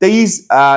23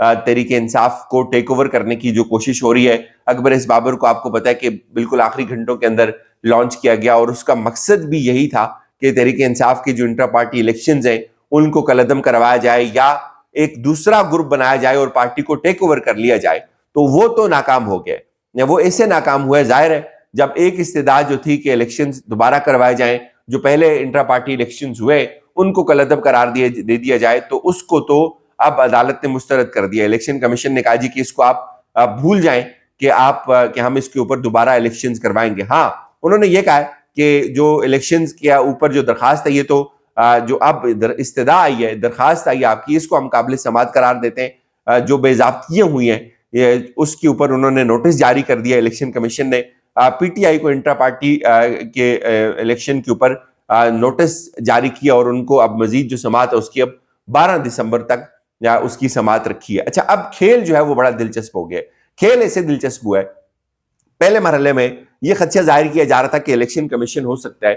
تحریک انصاف کو take over کرنے کی جو کوشش ہو رہی ہے. اکبر ایس بابر کو آپ کو پتا ہے کہ بالکل آخری گھنٹوں کے اندر لانچ کیا گیا اور اس کا مقصد بھی یہی تھا کہ تحریک انصاف کے جو انٹرا پارٹی الیکشنز ہیں ان کو کالعدم کروایا جائے یا ایک دوسرا گروپ بنایا جائے اور پارٹی کو ٹیک اوور کر لیا جائے. تو وہ تو ناکام ہو گئے. وہ ایسے ناکام ہوا ہے، ظاہر ہے جب ایک استدعا جو تھی کہ الیکشنز دوبارہ کروائے جائیں، جو پہلے انٹرا پارٹی الیکشنز ہوئے ان کو کالعدم قرار دے دیا جائے، تو اس کو تو اب عدالت نے مسترد کر دیا. الیکشن کمیشن نے کہا جی کہ اس کو آپ بھول جائیں کہ ہم اس کے اوپر دوبارہ الیکشنز کروائیں گے. ہاں انہوں نے یہ کہا کہ جو الیکشنز کے اوپر جو درخواست ہے، یہ تو جو اب استدعا آئی ہے، درخواست آئی ہے آپ کی، اس کو ہم قابل سماعت قرار دیتے ہیں. جو بے ضابطگیاں ہوئی ہیں اس کے اوپر انہوں نے نوٹس جاری کر دیا الیکشن کمیشن نے. پی ٹی آئی کو انٹرا پارٹی کے الیکشن کے اوپر نوٹس جاری کیا اور ان کو اب مزید جو سماعت ہے اس کی اب 12 دسمبر تک اس کی سماعت رکھی ہے. اچھا، اب کھیل جو ہے وہ بڑا دلچسپ ہو گیا. کھیل ایسے دلچسپ ہوا ہے، پہلے مرحلے میں یہ خدشہ ظاہر کیا جا رہا تھا کہ الیکشن کمیشن ہو سکتا ہے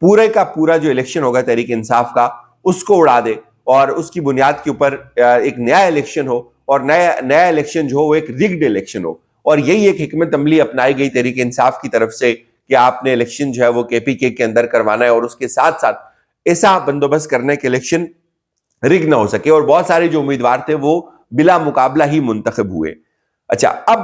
پورے کا پورا جو الیکشن ہوگا تحریک انصاف کا اس کو اڑا دے اور اس کی بنیاد کے اوپر ایک نیا الیکشن ہو، اور نیا الیکشن جو ہو وہ ایک ریگڈ الیکشن ہو. اور یہی ایک حکمت عملی اپنائی گئی تحریک انصاف کی طرف سے کہ آپ نے الیکشن جو ہے وہ KPK کے اندر کروانا ہے اور اس کے ساتھ ساتھ ایسا بندوبست کرنے کے الیکشن رگ نہ ہو سکے. اور بہت سارے جو امیدوار تھے وہ بلا مقابلہ ہی منتخب ہوئے. اچھا، اب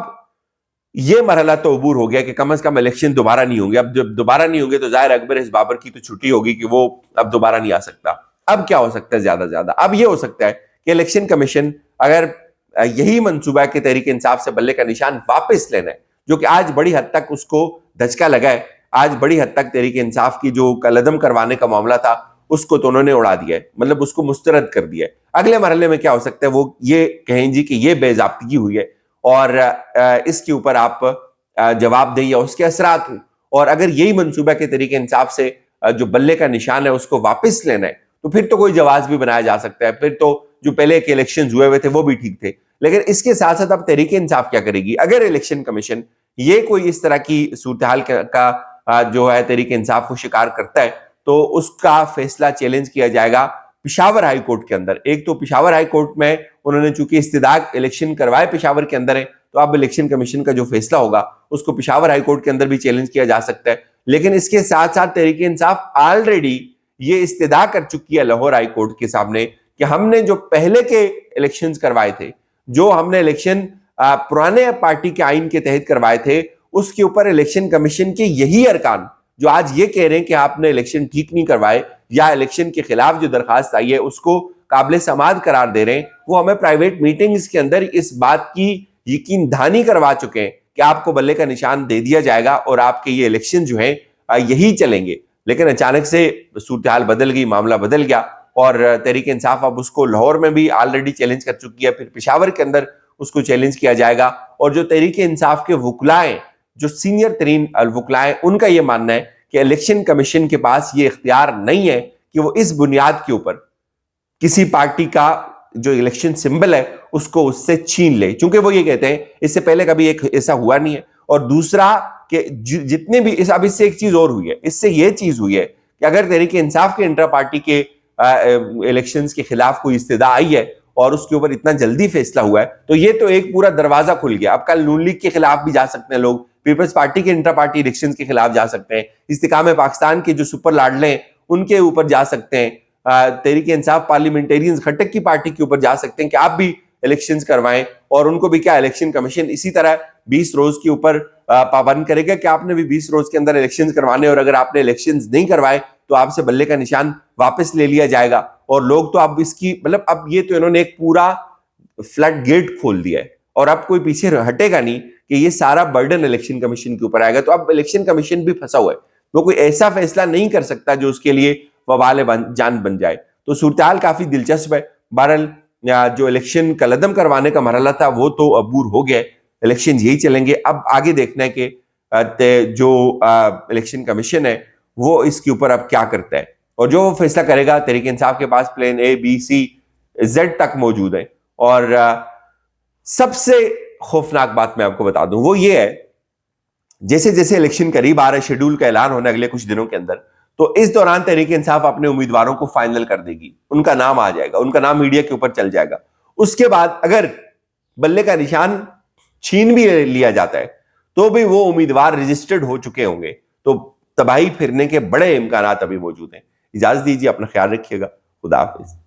یہ مرحلہ تو عبور ہو گیا کہ کم از کم الیکشن دوبارہ نہیں ہوں گے. اب جب دوبارہ نہیں ہوں گے تو ظاہر اکبر ایس بابر کی تو چھٹی ہوگی کہ وہ اب دوبارہ نہیں آ سکتا. اب کیا ہو سکتا ہے؟ زیادہ سے زیادہ اب یہ ہو سکتا ہے کہ الیکشن کمیشن اگر یہی منصوبہ ہے کہ تحریک انصاف سے بلے کا نشان واپس لینا ہے، جو کہ آج بڑی حد تک اس کو دھچکا لگا ہے، آج بڑی حد تک تحریک انصاف کی جو کالعدم کروانے کا معاملہ تھا اس کو تو انہوں نے اڑا دیا ہے، مطلب اس کو مسترد کر دیا ہے. اگلے مرحلے میں کیا ہو سکتا ہے؟ وہ یہ کہیں جی کہ یہ بے ضابطگی ہوئی ہے اور اس کے اوپر آپ جواب دیں یا اس کے اثرات ہوں. اور اگر یہی منصوبہ کے تحریک انصاف سے جو بلے کا نشان ہے اس کو واپس لینا ہے تو پھر تو کوئی جواز بھی بنایا جا سکتا ہے، پھر تو جو پہلے کے الیکشنز ہوئے تھے وہ بھی ٹھیک تھے. لیکن اس کے ساتھ ساتھ اب تحریک انصاف کیا کرے گی؟ اگر الیکشن کمیشن یہ کوئی اس طرح کی صورتحال کا جو ہے تحریک انصاف کو شکار کرتا ہے تو اس کا فیصلہ چیلنج کیا جائے گا پشاور ہائی کورٹ کے اندر. ایک تو پشاور ہائی کورٹ میں انہوں نے چونکہ استدعا الیکشن کروائے پشاور کے اندر ہے، تو اب الیکشن کمیشن کا جو فیصلہ ہوگا اس کو پشاور ہائی کورٹ کے اندر بھی چیلنج کیا جا سکتا ہے. لیکن اس کے ساتھ ساتھ تحریک انصاف آلریڈی یہ استدعا کر چکی ہے لاہور ہائی کورٹ کے سامنے کہ ہم نے جو پہلے کے الیکشنز کروائے تھے، جو ہم نے الیکشن پرانے پارٹی کے آئین کے تحت کروائے تھے، اس کے اوپر الیکشن کمیشن کے یہی ارکان جو آج یہ کہہ رہے ہیں کہ آپ نے الیکشن ٹھیک نہیں کروائے یا الیکشن کے خلاف جو درخواست آئی ہے اس کو قابل سماعت قرار دے رہے ہیں، وہ ہمیں پرائیویٹ میٹنگز کے اندر اس بات کی یقین دہانی کروا چکے ہیں کہ آپ کو بلے کا نشان دے دیا جائے گا اور آپ کے یہ الیکشن جو ہیں یہی چلیں گے. لیکن اچانک سے صورتحال بدل گئی، معاملہ بدل گیا اور تحریک انصاف اب اس کو لاہور میں بھی آلریڈی چیلنج کر چکی ہے، پھر پشاور کے اندر اس کو چیلنج کیا جائے گا. اور جو تحریک انصاف کے وکلائیں، جو سینئر ترین وکلائیں، ان کا یہ ماننا ہے کہ الیکشن کمیشن کے پاس یہ اختیار نہیں ہے کہ وہ اس بنیاد کے اوپر کسی پارٹی کا جو الیکشن سمبل ہے اس کو اس سے چھین لے، چونکہ وہ یہ کہتے ہیں اس سے پہلے کبھی ایسا ہوا نہیں ہے. اور دوسرا کہ جتنے بھی اب اس سے ایک چیز اور ہوئی ہے، اس سے یہ چیز ہوئی ہے کہ اگر تحریک انصاف کے انٹرا پارٹی کے الیکشنز کے خلاف کوئی استدعا آئی ہے اور اس کے اوپر اتنا جلدی فیصلہ ہوا ہے تو یہ تو ایک پورا دروازہ کھل گیا. اب کل نون لیگ کے خلاف بھی جا سکتے ہیں لوگ، پیپلز پارٹی کے انٹرا پارٹی الیکشنز کے خلاف جا سکتے ہیں، استحکام پاکستان کے جو سپر لاڈلے ہیں ان کے اوپر جا سکتے ہیں، تحریک انصاف پارلیمنٹیرینز خٹک کی پارٹی کے اوپر جا سکتے ہیں کہ آپ بھی الیکشنز کروائیں. اور ان کو بھی کیا الیکشن کمیشن اسی طرح 20 روز کے اوپر پابند کرے گا کہ آپ نے بھی 20 روز کے اندر الیکشنز کروانے، اور اگر آپ نے الیکشنز نہیں کروائے تو آپ سے بلے کا نشان واپس لے لیا جائے گا. اور لوگ تو اب اس کی مطلب اب یہ تو انہوں نے ایک پورا فلڈ گیٹ کھول دیا ہے اور اب کوئی پیچھے ہٹے گا نہیں کہ یہ سارا برڈن الیکشن کمیشن کے اوپر آئے گا. تو اب الیکشن کمیشن بھی پھنسا ہوا ہے، وہ کوئی ایسا فیصلہ نہیں کر سکتا جو اس کے لیے وبال جان بن جائے. تو صورتحال کافی دلچسپ ہے. بہرحال جو الیکشن کالعدم کروانے کا مرحلہ تھا وہ تو عبور ہو گیا، الیکشن یہی چلیں گے. اب آگے دیکھنا ہے کہ جو الیکشن کمیشن ہے وہ اس کے اوپر اب کیا کرتا ہے، اور جو وہ فیصلہ کرے گا تحریک انصاف کے پاس plan A B C Z تک موجود ہے. اور سب سے خوفناک بات میں آپ کو بتا دوں وہ یہ ہے، جیسے جیسے الیکشن قریب آ رہا ہے، شیڈول کا اعلان ہونا اگلے کچھ دنوں کے اندر، تو اس دوران تحریک انصاف اپنے امیدواروں کو فائنل کر دے گی، ان کا نام آ جائے گا، ان کا نام میڈیا کے اوپر چل جائے گا. اس کے بعد اگر بلے کا نشان چھین بھی لیا جاتا ہے تو بھی وہ امیدوار رجسٹرڈ ہو چکے ہوں گے، تو تباہی پھرنے کے بڑے امکانات ابھی موجود ہیں۔ اجازت دیجیے، اپنا خیال رکھیے گا، خدا حافظ۔